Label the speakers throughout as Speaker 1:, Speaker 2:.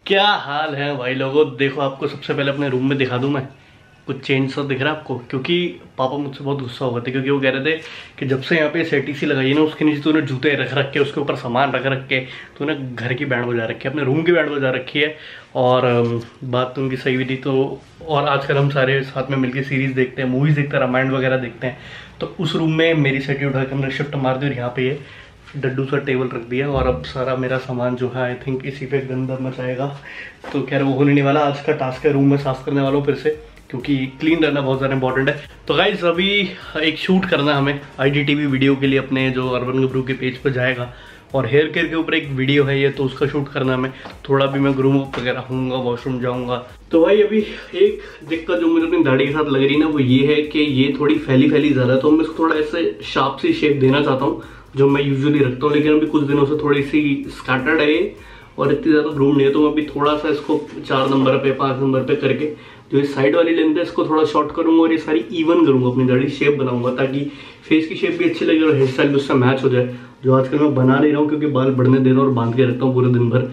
Speaker 1: क्या हाल है भाई लोगों। देखो आपको सबसे पहले अपने रूम में दिखा दूं मैं, कुछ चेंज सा दिख रहा है आपको, क्योंकि पापा मुझसे बहुत गुस्सा हो गए थे क्योंकि वो कह रहे थे कि जब से यहाँ पे सेटीसी लगाई है ना उसके नीचे तूने जूते रख रख के उसके ऊपर सामान रख रख के तूने घर की बैंड बजा रखी है, अपने रूम की बैंड बजा रखी है। और बात तो उनकी सही भी थी। तो और आजकल हम सारे साथ में मिलकर सीरीज़ देखते हैं, मूवीज़ देखते हैं, रामायण वगैरह देखते हैं। तो उस रूम में मेरी सेटी उठा के हमने शिफ्ट मार दी और यहाँ पे ये डड्डू सा टेबल रख दिया और अब सारा मेरा सामान जो है आई थिंक इसी पे गंदा मचाएगा। तो खैर वो होने नहीं वाला। आज का टास्क है रूम में साफ करने वाला हूँ फिर से, क्योंकि क्लीन रहना बहुत ज़्यादा इंपॉर्टेंट है। तो गाइस अभी एक शूट करना है हमें IGTV वीडियो के लिए, अपने जो अर्बन गबरू के पेज पर जाएगा। और हेयर केयर के ऊपर एक वीडियो है ये, तो उसका शूट करना है हमें। थोड़ा भी मैं ग्रूम अप वगैरह होऊंगा, वॉशरूम जाऊंगा। तो भाई अभी एक दिक्कत जो मुझे अपनी दाढ़ी के साथ लग रही है ना, वो ये है कि ये थोड़ी फैली फैली ज़्यादा है। तो मैं इसको थोड़ा ऐसे शार्प सी शेप देना चाहता हूँ जो मैं यूजुअली रखता हूँ, लेकिन अभी कुछ दिनों से थोड़ी सी स्कैटर्ड है ये और इतनी ज़्यादा ग्रूम नहीं है। तो मैं अभी थोड़ा सा इसको 4 नंबर पे 5 नंबर पे करके जो इस साइड वाली लेंथ है इसको थोड़ा शॉर्ट करूंगा और ये सारी इवन करूंगा, अपनी दाढ़ी शेप बनाऊंगा ताकि फेस की शेप भी अच्छी लगे और हेयर स्टाइल भी उससे मैच हो जाए, जो आजकल मैं बना नहीं रहा हूँ क्योंकि बाल बढ़ने दे रहा हूँ और बांध के रखता हूँ पूरे दिन भर।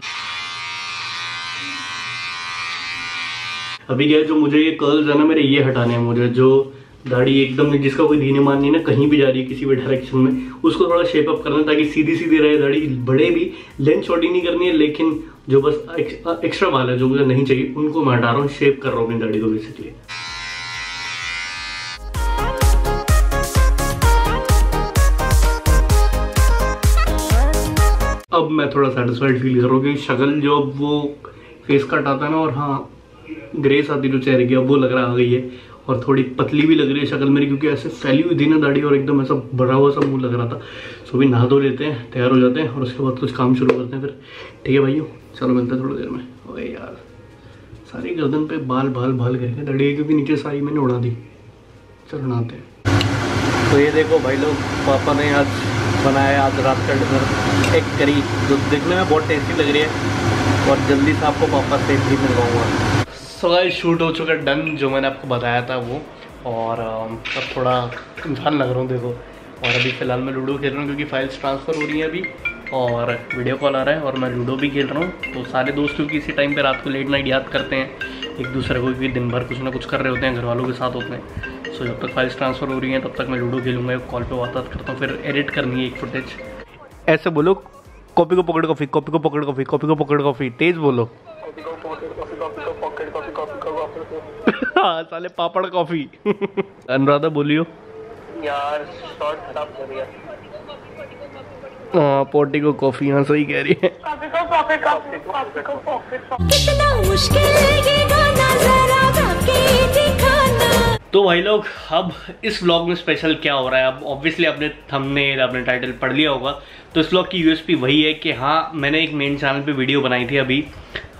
Speaker 1: अभी क्या है, जो मुझे ये कर्ल्स है ना मेरे, ये हटाने हैं मुझे। जो दाढ़ी एकदम जिसका कोई दीने मान नहीं ना, कहीं भी जा रही है किसी भी डायरेक्शन में, उसको थोड़ा शेप अप करना है ताकि सीधी सीधी रहे दाढ़ी। बड़े भी लेंथ छोटी नहीं करनी है, लेकिन जो बस एक्स्ट्रा बाल है जो मुझे नहीं चाहिए उनको मैं हटा रहा हूँ, शेप कर रहा हूँ अपनी दाढ़ी को बेसिकली। अब मैं थोड़ा सेटिस्फाइड फील कर रहा हूँ क्योंकि शक्ल जो अब वो फेस कट आता है ना, और हाँ ग्रेस आती जो चेहरे की, अब वो लग रहा आ गई है। और थोड़ी पतली भी लग रही है शक्ल मेरी, क्योंकि ऐसे फैली हुई थी ना दाढ़ी और एकदम ऐसा बड़ा हुआ सा मुंह लग रहा था। सो भी नहा धो लेते हैं, तैयार हो जाते हैं और उसके बाद कुछ काम शुरू करते हैं फिर। ठीक है भाइयों, चलो मिलते हैं थोड़ी देर में। ओए यार सारी गर्दन पे बाल बाल बाल करके दाढ़ी, क्योंकि नीचे सारी मैंने उड़ा दी। चलो नहाते हैं। तो ये देखो भाई लोग, पापा ने आज बनाया आज रात का डिनर, एग करी, जो देखने में बहुत टेस्टी लग रही है और जल्दी से आपको पापा से भी मिलवाऊँगा। सो गाइस शूट हो चुका डन, जो मैंने आपको बताया था वो। और अब थोड़ा इंसान लग रहा हूँ देखो। और अभी फ़िलहाल मैं लूडो खेल रहा हूँ क्योंकि फाइल्स ट्रांसफ़र हो रही हैं अभी और वीडियो कॉल आ रहा है और मैं लूडो भी खेल रहा हूँ। तो सारे दोस्त क्योंकि इसी टाइम पे रात को लेट नाइट याद करते हैं एक दूसरे को, क्योंकि दिन भर कुछ ना कुछ कर रहे होते हैं, घर वालों के साथ होते हैं। सो जब तक फाइल्स ट्रांसफ़र हो रही हैं तब तक मैं लूडो खेलूँगा, कॉल पर बात करता हूँ, फिर एडिट करनी है एक फुटेज। ऐसे बोलो, कॉपी को पकड़ कॉफ़ी, कॉपी को पकड़ कॉफ़ी, कॉपी को पकड़ कॉफ़ी, तेज़ बोलो। हाँ साले पापड़ कॉफी। अनुराधा बोलियो
Speaker 2: यार, शॉर्ट खराब कर दिया।
Speaker 1: हाँ पोटी को कॉफी, हाँ सही कह रही है।
Speaker 3: कितना मुश्किल है ये गाना, जरा गा के दिखाना।
Speaker 1: तो भाई लोग अब इस व्लॉग में स्पेशल क्या हो रहा है, अब ऑब्वियसली आपने थंबनेल आपने टाइटल पढ़ लिया होगा। तो इस व्लॉग की USP वही है कि हाँ मैंने एक मेन चैनल पे वीडियो बनाई थी अभी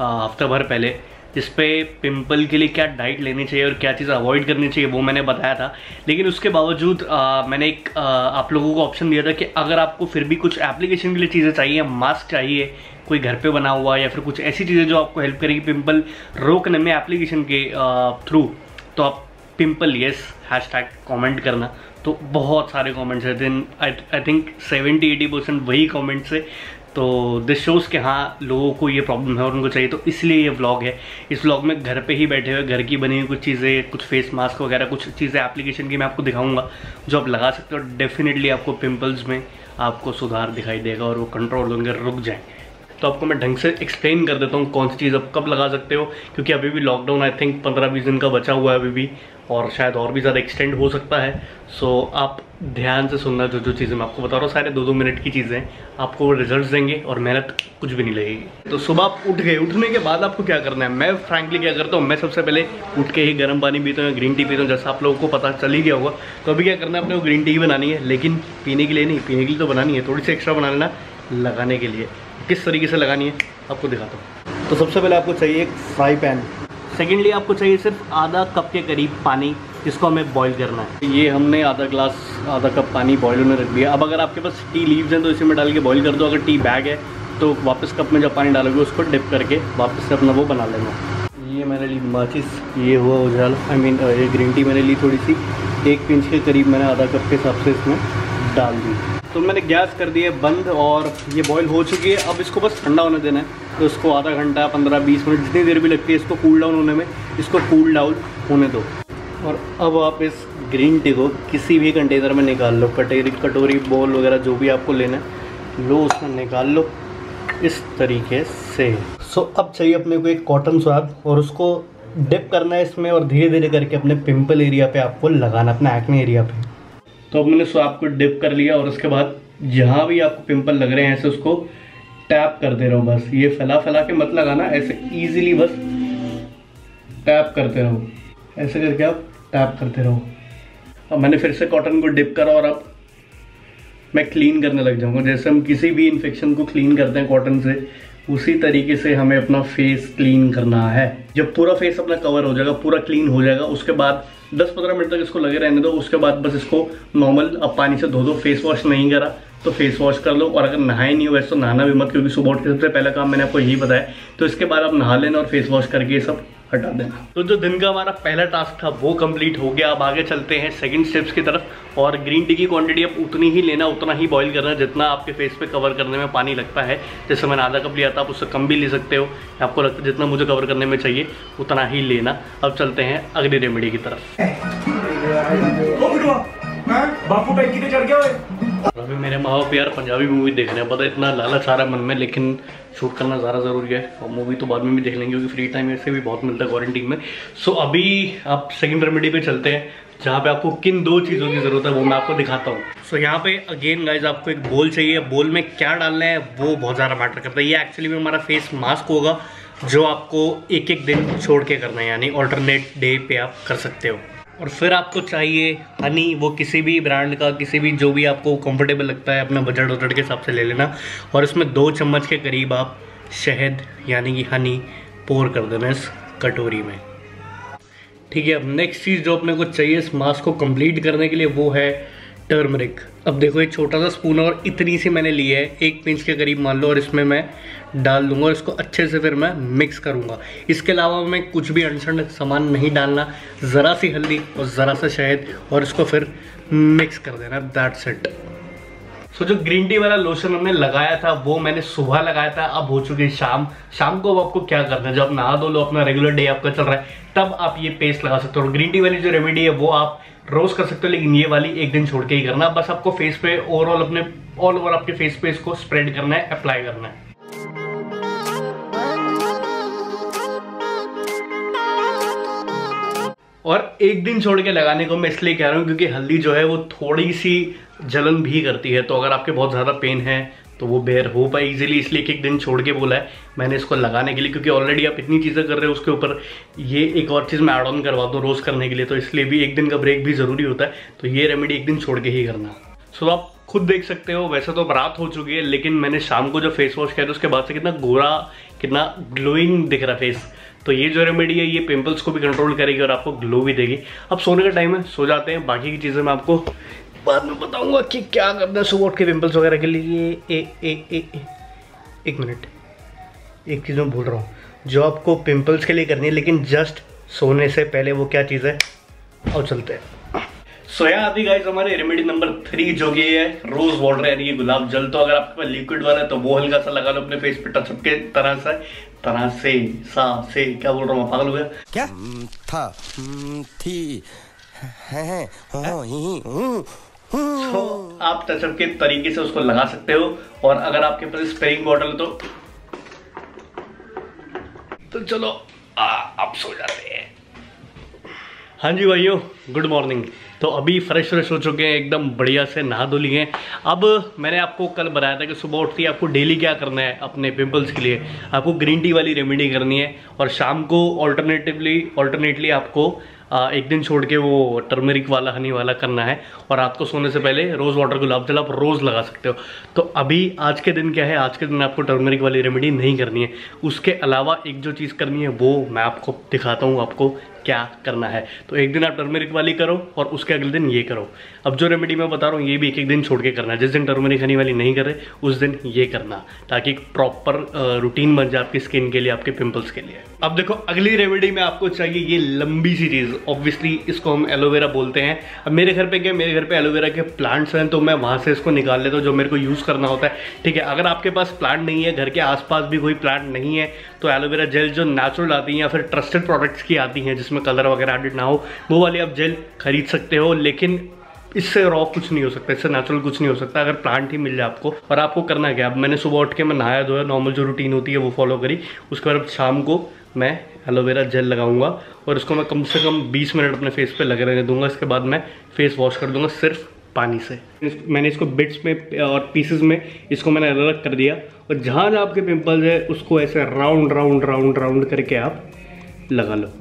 Speaker 1: हफ्ता भर पहले, जिसपे पिंपल के लिए क्या डाइट लेनी चाहिए और क्या चीज़ अवॉइड करनी चाहिए वो मैंने बताया था। लेकिन उसके बावजूद मैंने एक आप लोगों को ऑप्शन दिया था कि अगर आपको फिर भी कुछ एप्लीकेशन के लिए चीज़ें चाहिए, मास्क चाहिए कोई घर पे बना हुआ या फिर कुछ ऐसी चीज़ें जो आपको हेल्प करेगी पिंपल रोकने में एप्लीकेशन के थ्रू, तो आप पिंपल येस हैशटैग कमेंट करना। तो बहुत सारे कमेंट्स हैं, आई थिंक 70-80% वही कमेंट्स है। तो दिस शोज़ कि हाँ लोगों को ये प्रॉब्लम है और उनको चाहिए, तो इसलिए ये व्लॉग है। इस व्लॉग में घर पे ही बैठे हुए घर की बनी हुई कुछ चीज़ें, कुछ फेस मास्क वगैरह कुछ चीज़ें एप्लीकेशन की मैं आपको दिखाऊंगा जो आप लगा सकते हो। डेफिनेटली आपको पिंपल्स में आपको सुधार दिखाई देगा और वो कंट्रोल होंगे, रुक जाएंगे। तो आपको मैं ढंग से एक्सप्लेन कर देता हूँ कौन सी चीज़ आप कब लगा सकते हो, क्योंकि अभी भी लॉकडाउन आई थिंक 15-20 दिन का बचा हुआ है अभी भी, और शायद और भी ज़्यादा एक्सटेंड हो सकता है। सो आप ध्यान से सुनना, जो जो चीज़ें मैं आपको बता रहा हूँ सारे 2-2 मिनट की चीज़ें, आपको रिजल्ट्स देंगे और मेहनत कुछ भी नहीं लगेगी। तो सुबह आप उठ गए, उठने के बाद आपको क्या करना है, मैं फ्रैंकली क्या करता हूँ, मैं सबसे पहले उठ के ही गर्म पानी पीता हूँ या ग्रीन टी पीता हूँ, जैसा आप लोगों को पता चल ही गया होगा। तो अभी क्या करना है, अपने को ग्रीन टी बनानी है, लेकिन पीने के लिए नहीं, पीने के लिए तो बनानी है, थोड़ी सी एक्स्ट्रा बना लेना लगाने के लिए। किस तरीके से लगानी है आपको दिखाता हूँ। तो सबसे पहले आपको चाहिए एक फ्राई पैन। सेकेंडली आपको चाहिए सिर्फ आधा कप के करीब पानी, जिसको हमें बॉईल करना है। ये हमने आधा कप पानी बॉईल होने रख दिया। अब अगर आपके पास टी लीव्स हैं तो इसी में डाल के बॉईल कर दो। अगर टी बैग है तो वापस कप में जब पानी डालोगे उसको डिप करके वापस से अपना वो बना लेना। ये मैंने ली माचिस, ये हुआ उजाला, ये ग्रीन टी मैंने ली थोड़ी सी, 1 पिंच के करीब मैंने आधा कप के हिसाब से इसमें डाल दी। तो मैंने गैस कर दी है बंद और ये बॉईल हो चुकी है। अब इसको बस ठंडा होने देना है। तो इसको आधा घंटा 15-20 मिनट जितनी देर भी लगती है इसको कूल डाउन होने में, इसको कूल डाउन होने दो। और अब आप इस ग्रीन टी को किसी भी कंटेनर में निकाल लो, कटोरी बोल वगैरह जो भी आपको लेना है लो, उसमें निकाल लो इस तरीके से। सो अब चाहिए अपने को एक कॉटन स्वैब और उसको डिप करना है इसमें और धीरे धीरे करके अपने पिंपल एरिया पे आपको लगाना, अपने एक्ने एरिया पे। तो अब मैंने स्वैब को डिप कर लिया और उसके बाद जहाँ भी आपको पिंपल लग रहे हैं ऐसे उसको टैप करते रहो। बस ये फैला के मत लगाना, ऐसे इजीली बस टैप करते रहो, ऐसे करके आप टैप करते रहो। अब मैंने फिर से कॉटन को डिप करा और अब मैं क्लीन करने लग जाऊंगा। जैसे हम किसी भी इन्फेक्शन को क्लीन करते हैं कॉटन से, उसी तरीके से हमें अपना फेस क्लीन करना है। जब पूरा फेस अपना कवर हो जाएगा, पूरा क्लीन हो जाएगा, उसके बाद 10-15 मिनट तक इसको लगे रहने दो। उसके बाद बस इसको नॉर्मल अब पानी से धो दो। फेस वॉश नहीं करा तो फेस वॉश कर लो, और अगर नहाए नहीं हो वैसे तो नहाना भी मत, क्योंकि सुबह उठ के सबसे पहला काम मैंने आपको यही बताया। तो इसके बाद आप नहा लेना और फेस वॉश करके ये सब हटा देना। तो जो दिन का हमारा पहला टास्क था वो कंप्लीट हो गया। अब आगे चलते हैं सेकंड स्टेप्स की तरफ। और ग्रीन टी की क्वांटिटी आप उतनी ही लेना, उतना ही बॉईल करना जितना आपके फेस पे कवर करने में पानी लगता है। जैसे मैंने आधा कप लिया था, आप उससे कम भी ले सकते हो, आपको लगता है जितना मुझे कवर करने में चाहिए उतना ही लेना। अब चलते हैं अगली रेमेडी की तरफ।
Speaker 4: बापू टाइप की चढ़ गया।
Speaker 1: अभी मेरे माँ बाप यार पंजाबी मूवी देख रहे हैं, पता इतना लालच आ रहा है मन में, लेकिन शूट करना ज़्यादा ज़रूरी है और मूवी तो बाद में भी देख लेंगे क्योंकि फ्री टाइम ऐसे भी बहुत मिलता है क्वारंटीन में। सो अभी आप सेकंड रेमेडी पे चलते हैं जहाँ पे आपको किन 2 चीज़ों की ज़रूरत है वो मैं आपको दिखाता हूँ। सो यहाँ पे अगेन गाइज आपको एक बोल चाहिए। बोल में क्या डालना है वो बहुत ज़्यादा मैटर करता है। ये एक्चुअली में हमारा फेस मास्क होगा जो आपको एक दिन छोड़ के करना है, यानी ऑल्टरनेट डे पे आप कर सकते हो। और फिर आपको चाहिए हनी, वो किसी भी ब्रांड का, किसी भी जो भी आपको कंफर्टेबल लगता है, अपना बजट के हिसाब से ले लेना। और इसमें 2 चम्मच के करीब आप शहद यानी कि हनी पोर कर देना इस कटोरी में। ठीक है, अब नेक्स्ट चीज़ जो अपने को चाहिए इस मास्क को कंप्लीट करने के लिए वो है टर्मरिक। अब देखो एक छोटा सा स्पून और इतनी सी मैंने ली है, 1 पिंच के करीब मान लो, और इसमें मैं डाल दूंगा और इसको अच्छे से फिर मैं मिक्स करूंगा। इसके अलावा मैं कुछ भी अनसंड सामान नहीं डालना, ज़रा सी हल्दी और ज़रा सा शहद और इसको फिर मिक्स कर देना, दैट्स इट। सो जो ग्रीन टी वाला लोशन हमने लगाया था वो मैंने सुबह लगाया था, अब हो चुकी है शाम। शाम को अब आपको क्या करना है, जब नहा धो लो, अपना रेगुलर डे आपका चल रहा है, तब आप ये पेस्ट लगा सकते हो। और ग्रीन टी वाली जो रेमेडी है वो आप रोज कर सकते हो, लेकिन ये वाली एक दिन छोड़ के ही करना। बस आपको फेस पे ओवरऑल अपने ऑल ओवर आपके फेस पे इसको स्प्रेड करना है, अप्लाई करना है। और एक दिन छोड़ के लगाने को मैं इसलिए कह रहा हूँ क्योंकि हल्दी जो है वो थोड़ी सी जलन भी करती है, तो अगर आपके बहुत ज़्यादा पेन है तो वो बेयर हो पाए इजीली, इसलिए एक दिन छोड़ के बोला है मैंने इसको लगाने के लिए। क्योंकि ऑलरेडी आप इतनी चीज़ें कर रहे हो उसके ऊपर ये एक और चीज़ मैं ऐड ऑन करवा दूँ रोज़ करने के लिए, तो इसलिए भी एक दिन का ब्रेक भी ज़रूरी होता है। तो ये रेमेडी एक दिन छोड़ के ही करना। सो आप खुद देख सकते हो, वैसे तो रात हो चुकी है लेकिन मैंने शाम को जो फेस वॉश किया था उसके बाद से कितना गोरा, कितना ग्लोइंग दिख रहा फेस। तो ये जो रेमेडी है ये पिंपल्स को भी कंट्रोल करेगी और आपको ग्लो भी देगी। अब सोने का टाइम है, सो जाते हैं। बाकी की चीज़ें मैं आपको बाद में बताऊंगा कि क्या करना है सुबह उठ के पिंपल्स वगैरह के लिए। एक मिनट, एक चीज़ मैं भूल रहा हूँ जो आपको पिंपल्स के लिए करनी है, लेकिन जस्ट सोने से पहले, वो क्या चीज़ है, और चलते हैं। सोया आती गाइस हमारे रेमेडी नंबर 3 जो कि है रोज वाटर, यानी कि गुलाब जल। तो अगर आपके पास लिक्विड वाला है तो वो हल्का सा लगा लो अपने फेस पे टचअप के तरह से क्या बोल रहा हूँ, पागल हो गया
Speaker 5: क्या था थी है
Speaker 1: तो आप टचअप के तरीके से उसको लगा सकते हो। और अगर आपके पास स्प्रेइंग बॉटल है तो चलो आप सो जाते हैं। हाँ जी भाइयों, गुड मॉर्निंग। तो अभी फ्रेश हो चुके हैं, एकदम बढ़िया से नहा धो लिए हैं। अब मैंने आपको कल बताया था कि सुबह उठती है आपको डेली क्या करना है अपने पिंपल्स के लिए, आपको ग्रीन टी वाली रेमेडी करनी है और शाम को ऑल्टरनेटली आपको एक दिन छोड़ के वो टर्मरिक वाला, हनी वाला करना है। और रात को सोने से पहले रोज़ वाटर गुलाब जल आप रोज़ लगा सकते हो। तो अभी आज के दिन क्या है, आज के दिन आपको टर्मरिक वाली रेमेडी नहीं करनी है। उसके अलावा एक जो चीज़ करनी है वो मैं आपको दिखाता हूँ आपको क्या करना है। तो एक दिन आप टर्मरिक वाली करो और उसके अगले दिन ये करो। अब जो रेमेडी मैं बता रहा हूँ ये भी एक दिन छोड़ के करना है। जिस दिन टर्मरिक हनी वाली नहीं करे उस दिन ये करना, ताकि एक प्रॉपर रूटीन बन जाए आपकी स्किन के लिए, आपके पिंपल्स के लिए। अब देखो अगली रेमेडी में आपको चाहिए ये लंबी सी चीज़। ऑब्वियसली इसको हम एलोवेरा बोलते हैं। अब मेरे घर पे क्या, मेरे घर पे एलोवेरा के प्लांट्स हैं तो मैं वहाँ से इसको निकाल लेता हूँ जो मेरे को यूज़ करना होता है। ठीक है, अगर आपके पास प्लांट नहीं है, घर के आसपास भी कोई प्लांट नहीं है, तो एलोवेरा जेल जो नेचुरल आती है या फिर ट्रस्टेड प्रोडक्ट्स की आती हैं जिसमें कलर वगैरह एडिट ना हो, वो वाली आप जेल खरीद सकते हो। लेकिन इससे रॉ कुछ नहीं हो सकता, इससे नेचुरल कुछ नहीं हो सकता अगर प्लांट ही मिल जाए आपको। और आपको करना क्या, अब मैंने सुबह उठ के मैं नहाया धोया, नॉर्मल जो रूटीन होती है वो फॉलो करी। उसके बाद शाम को मैं एलोवेरा जेल लगाऊंगा और इसको मैं कम से कम 20 मिनट अपने फेस पे लगे रहने दूंगा। इसके बाद मैं फेस वॉश कर दूंगा सिर्फ पानी से। मैंने इसको बिट्स में और पीसेस में इसको मैंने अलग अलग कर दिया और जहाँ जहाँ आपके पिंपल्स है उसको ऐसे राउंड राउंड राउंड राउंड करके आप लगा लो।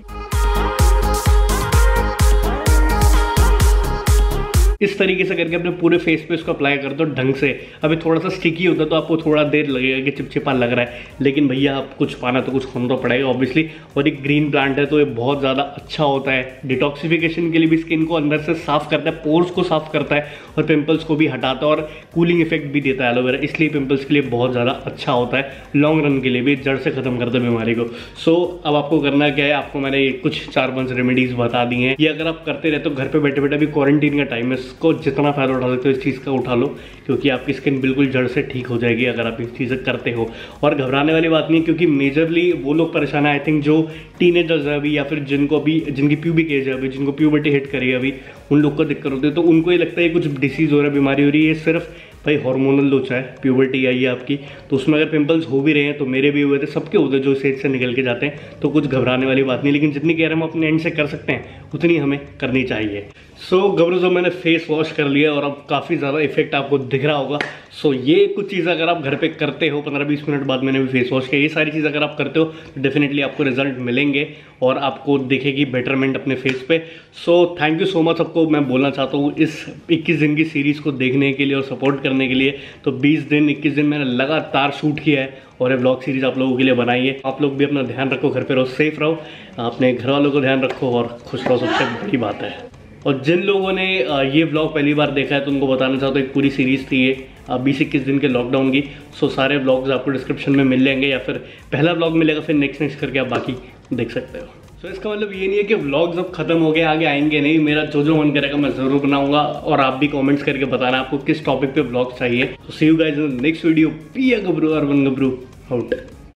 Speaker 1: इस तरीके से करके अपने पूरे फेस पे इसको अप्लाई कर दो ढंग से। अभी थोड़ा सा स्टिकी होता है तो आपको थोड़ा देर लगेगा कि चिपचिपा लग रहा है, लेकिन भैया आप कुछ पाना तो कुछ खोना तो पड़ेगा ऑब्वियसली। और एक ग्रीन प्लांट है तो ये बहुत ज़्यादा अच्छा होता है, डिटॉक्सिफिकेशन के लिए भी स्किन को अंदर से साफ करता है, पोर्स को साफ करता है और पिंपल्स को भी हटाता है और कूलिंग इफेक्ट भी देता है एलोवेरा, इसलिए पिंपल्स के लिए बहुत ज़्यादा अच्छा होता है। लॉन्ग रन के लिए भी जड़ से खत्म करता है बीमारी को। सो अब आपको करना क्या है, आपको मैंने कुछ 4-5 रेमेडीज बता दी हैं। ये अगर आप करते रहते हो घर पे बैठे बैठे, अभी क्वारंटीन का टाइम है, इसको जितना फायदा उठा सकते हो इस चीज़ का उठा लो, क्योंकि आपकी स्किन बिल्कुल जड़ से ठीक हो जाएगी अगर आप इस चीज़ें करते हो। और घबराने वाली बात नहीं है, क्योंकि मेजरली वो लोग परेशान है आई थिंक जो टीनेजर्स है अभी, या फिर जिनको अभी जिनकी प्यूबिक एज है अभी, जिनको प्यूबर्टी हिट करी है अभी, उन लोग को दिक्कत होती है। तो उनको ये लगता है कुछ डिसीज़ हो रहा है, बीमारी हो रही है। ये सिर्फ भाई हार्मोनल लोचा है, प्यूबर्टी आई है आपकी, तो उसमें अगर पिंपल्स हो भी रहे हैं तो मेरे भी हुए थे, सबके होते हैं जो इस एज से निकल के जाते हैं, तो कुछ घबराने वाली बात नहीं। लेकिन जितनी केयर हम अपने एंड से कर सकते हैं उतनी हमें करनी चाहिए। सो गबरूजो मैंने फेस वॉश कर लिया और अब काफ़ी ज़्यादा इफेक्ट आपको दिख रहा होगा। सो ये कुछ चीज़ अगर आप घर पे करते हो, 15-20 मिनट बाद मैंने भी फेस वॉश किया, ये सारी चीज़ अगर आप करते हो तो डेफिनेटली आपको रिजल्ट मिलेंगे और आपको दिखेगी बेटरमेंट अपने फेस पे। So thank you so much आपको मैं बोलना चाहता हूँ इस 21 दिन की सीरीज़ को देखने के लिए और सपोर्ट करने के लिए। तो 20 दिन 21 दिन मैंने लगातार शूट किया है और ये व्लॉग सीरीज आप लोगों के लिए बनाई है। आप लोग भी अपना ध्यान रखो, घर पे रहो, सेफ रहो, अपने घर वालों को ध्यान रखो और खुश रहो, सबसे बड़ी बात है। और जिन लोगों ने ये व्लॉग पहली बार देखा है तो उनको बताना चाहता हूँ एक पूरी सीरीज़ थी ये 20-21 दिन के लॉकडाउन की। सो सारे व्लॉग्स आपको डिस्क्रिप्शन में मिल जाएंगे, या फिर पहला व्लॉग मिलेगा, फिर नेक्स्ट करके आप बाकी देख सकते हो। सो इसका मतलब ये नहीं है कि व्लॉग्स अब खत्म हो गए, आगे आएंगे नहीं। मेरा जो मन करेगा मैं ज़रूर बनाऊंगा और आप भी कमेंट्स करके बताना आपको किस टॉपिक पे व्लॉग चाहिए। तो see you guys in the next video. पिया गबरू, अर्बन गबरू आउट।